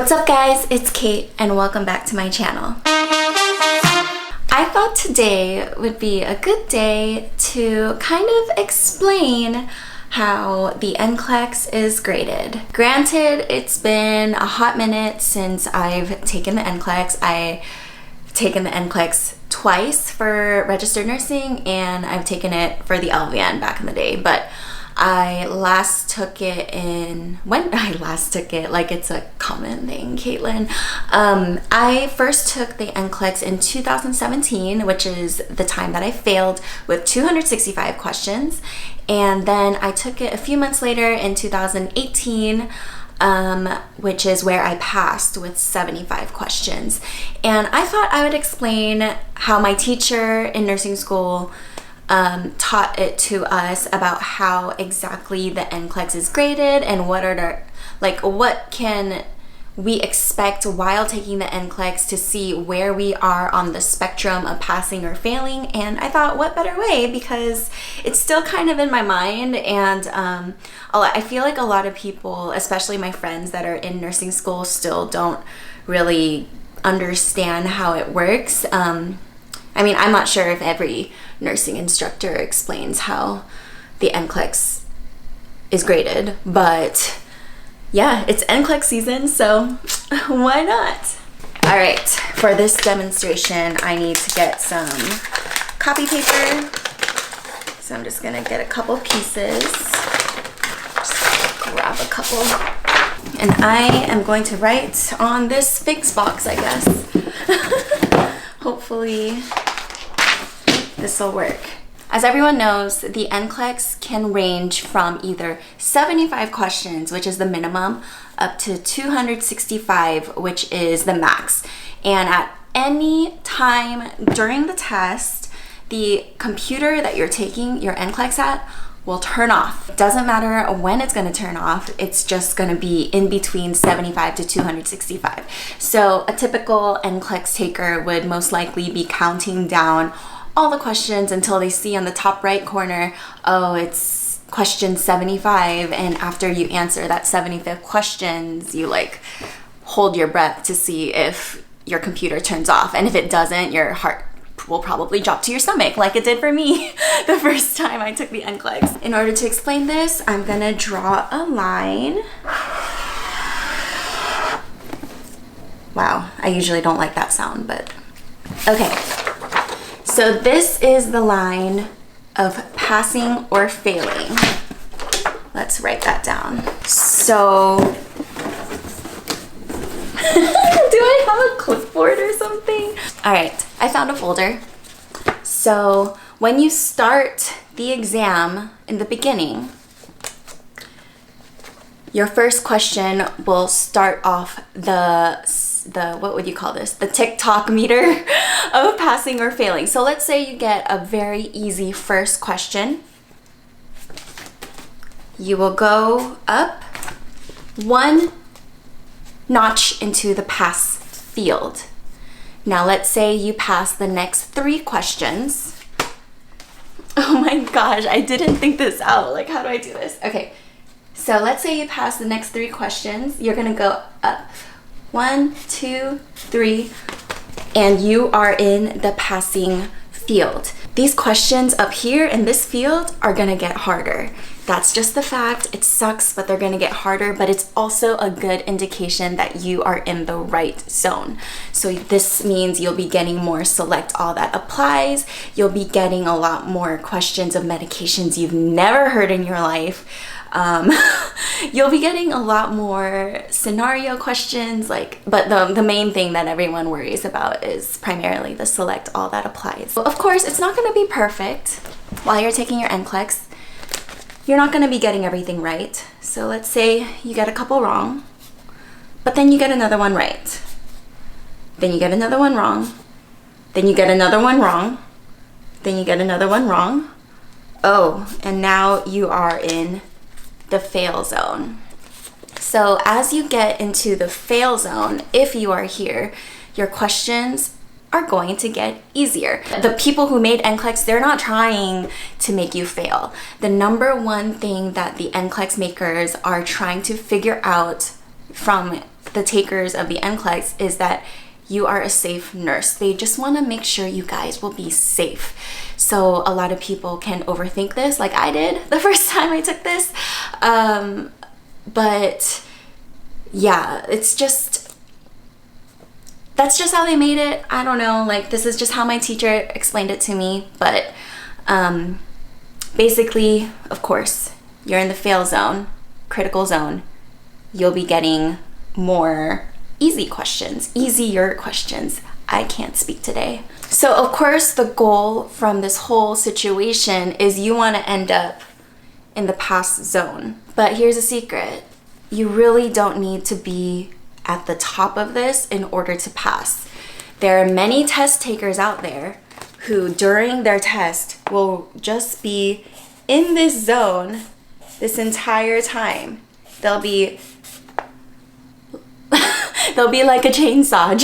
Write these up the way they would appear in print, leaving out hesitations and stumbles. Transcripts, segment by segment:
What's up guys, it's Kate and welcome back to my channel. I thought today would be a good day to kind of explain how the NCLEX is graded. Granted, it's been a hot minute since I've taken the NCLEX. I've taken the NCLEX twice for registered nursing and I've taken it for the LVN back in the day, but I last took it like it's a common thing, Caitlin. I first took the NCLEX in 2017, which is the time that I failed with 265 questions. And then I took it a few months later in 2018, which is where I passed with 75 questions. And I thought I would explain how my teacher in nursing school taught it to us about how exactly the NCLEX is graded and what can we expect while taking the NCLEX to see where we are on the spectrum of passing or failing. And I thought, what better way, because it's still kind of in my mind, and I feel like a lot of people, especially my friends that are in nursing school, still don't really understand how it works. I mean, I'm not sure if every nursing instructor explains how the NCLEX is graded, but yeah, it's NCLEX season, so why not? All right, for this demonstration, I need to get some copy paper. So I'm just gonna get a couple pieces. Just grab a couple. And I am going to write on this Figs box, I guess. Hopefully this will work. As everyone knows, the NCLEX can range from either 75 questions, which is the minimum, up to 265, which is the max. And at any time during the test, the computer that you're taking your NCLEX at will turn off. It doesn't matter when it's going to turn off, it's just going to be in between 75 to 265. So a typical NCLEX taker would most likely be counting down all the questions until they see on the top right corner, oh, it's question 75, and after you answer that 75th questions, you like hold your breath to see if your computer turns off, and if it doesn't, your heart will probably drop to your stomach like it did for me the first time I took the NCLEX. In order to explain this, I'm gonna draw a line. Wow, I usually don't like that sound, but okay. So this is the line of passing or failing. Let's write that down. So, do I have a clipboard or something? All right, I found a folder. So when you start the exam in the beginning, your first question will start off the what would you call this? The tick-tock meter of passing or failing. So let's say you get a very easy first question. You will go up one notch into the pass field. Now let's say you pass the next 3 questions. Oh my gosh, I didn't think this out. Like, how do I do this? Okay, so let's say you pass the next 3 questions. You're gonna go up 1, 2, 3, and you are in the passing field. These questions up here in this field are gonna get harder. That's just the fact. It sucks, but they're gonna get harder, but it's also a good indication that you are in the right zone. So this means you'll be getting more select all that applies. You'll be getting a lot more questions of medications you've never heard in your life. You'll be getting a lot more scenario questions, but the main thing that everyone worries about is primarily the select all that applies. Well, of course, it's not going to be perfect. While you're taking your NCLEX, you're not going to be getting everything right. So let's say you get a couple wrong, but then you get another one right. Then you get another one wrong. Then you get another one wrong. Then you get another one wrong. Oh, and now you are in the fail zone. So as you get into the fail zone, if you are here, your questions are going to get easier. The people who made NCLEX, they're not trying to make you fail. The number one thing that the NCLEX makers are trying to figure out from the takers of the NCLEX is that you are a safe nurse. They just want to make sure you guys will be safe. So a lot of people can overthink this, like I did the first time I took this. But yeah, that's just how they made it. I don't know, like this is just how my teacher explained it to me. But basically, of course, you're in the fail zone, critical zone. You'll be getting more easier questions. I can't speak today. So of course, the goal from this whole situation is you want to end up in the pass zone. But here's a secret. You really don't need to be at the top of this in order to pass. There are many test takers out there who during their test will just be in this zone this entire time. They'll be like a chainsaw,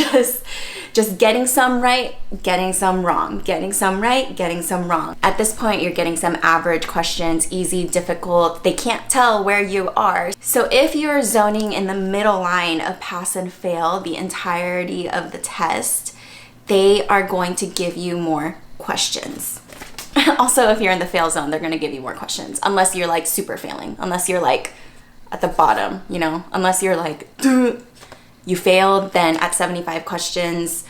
just getting some right, getting some wrong, getting some right, getting some wrong. At this point, you're getting some average questions, easy, difficult. They can't tell where you are. So if you're zoning in the middle line of pass and fail the entirety of the test, they are going to give you more questions. Also, if you're in the fail zone, they're going to give you more questions, unless you're like super failing, unless you're like at the bottom, you know, unless you're like, you failed, then at 75 questions,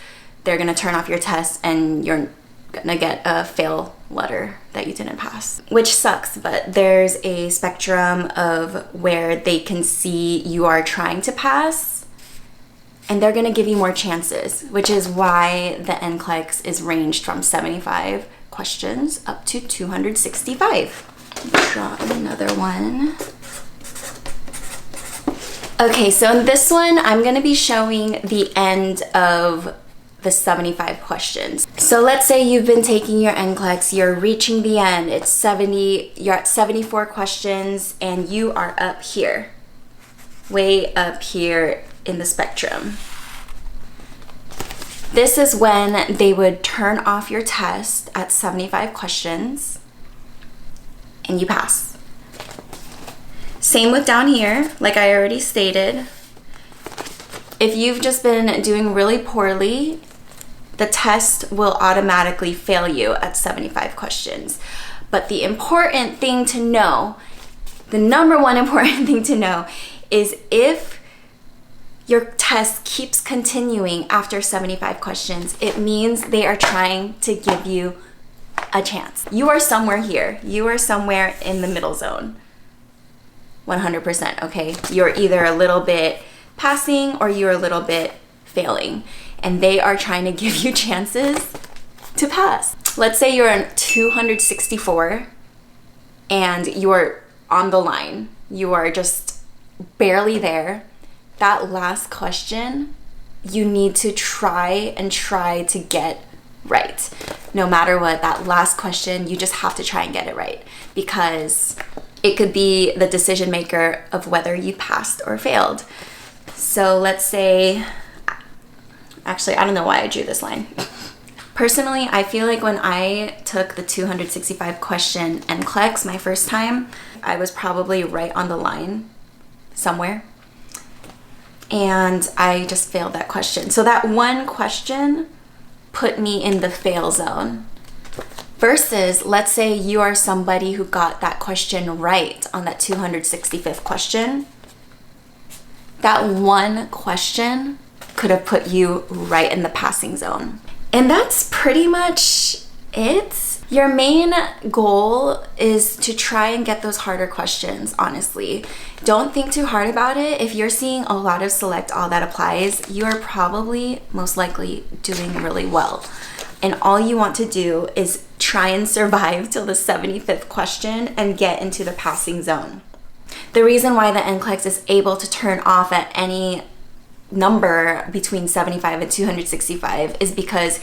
they're gonna turn off your test and you're gonna get a fail letter that you didn't pass, which sucks, but there's a spectrum of where they can see you are trying to pass and they're gonna give you more chances, which is why the NCLEX is ranged from 75 questions up to 265. Draw another one. Okay, so in this one, I'm gonna be showing the end of the 75 questions. So let's say you've been taking your NCLEX, you're reaching the end, it's 70, you're at 74 questions, and you are up here, way up here in the spectrum. This is when they would turn off your test at 75 questions, and you pass. Same with down here, like I already stated. If you've just been doing really poorly, the test will automatically fail you at 75 questions. But the important thing to know, the number one important thing to know, is if your test keeps continuing after 75 questions, it means they are trying to give you a chance. You are somewhere here. You are somewhere in the middle zone. 100%, okay? You're either a little bit passing or you're a little bit failing, and they are trying to give you chances to pass. Let's say you're on 264 and you're on the line. You are just barely there. That last question, you need to try to get right. No matter what, that last question, you just have to try and get it right, because it could be the decision maker of whether you passed or failed. So let's say, actually, I don't know why I drew this line. Personally, I feel like when I took the 265 question NCLEX my first time, I was probably right on the line somewhere. And I just failed that question. So that one question put me in the fail zone. Versus, let's say you are somebody who got that question right on that 265th question. That one question could have put you right in the passing zone. And that's pretty much it. Your main goal is to try and get those harder questions, honestly. Don't think too hard about it. If you're seeing a lot of select all that applies, you are probably most likely doing really well. And all you want to do is try and survive till the 75th question and get into the passing zone. The reason why the NCLEX is able to turn off at any number between 75 and 265 is because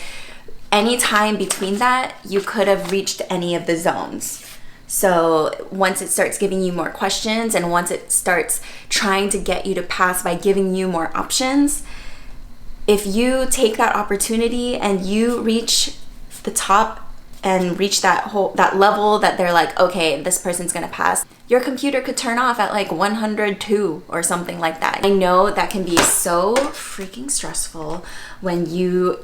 any time between that, you could have reached any of the zones. So once it starts giving you more questions and once it starts trying to get you to pass by giving you more options, if you take that opportunity and you reach the top and reach that level that they're like, okay, this person's gonna pass, your computer could turn off at like 102 or something like that. I know that can be so freaking stressful when you,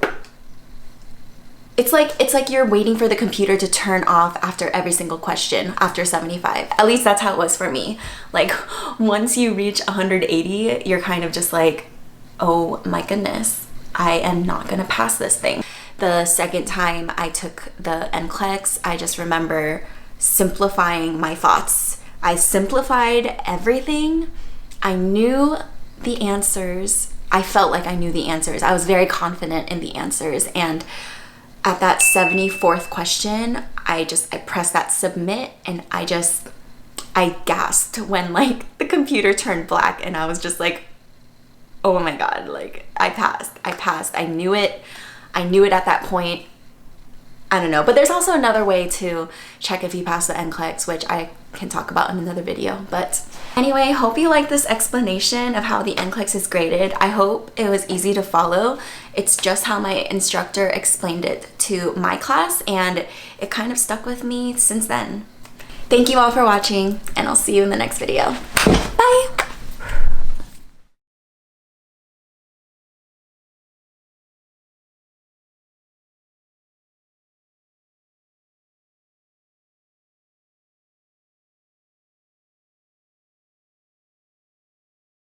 it's like you're waiting for the computer to turn off after every single question after 75. At least that's how it was for me. Like once you reach 180, you're kind of just like, oh my goodness, I am not gonna pass this thing. The second time I took the NCLEX, I just remember simplifying my thoughts. I simplified everything. I knew the answers. I felt like I knew the answers. I was very confident in the answers. And at that 74th question, I pressed that submit, and I gasped when like the computer turned black, and I was just like, oh my God, like I passed. I knew it at that point. I don't know, but there's also another way to check if you pass the NCLEX, which I can talk about in another video. But anyway, hope you like this explanation of how the NCLEX is graded. I hope it was easy to follow. It's just how my instructor explained it to my class, and it kind of stuck with me since then. Thank you all for watching, and I'll see you in the next video.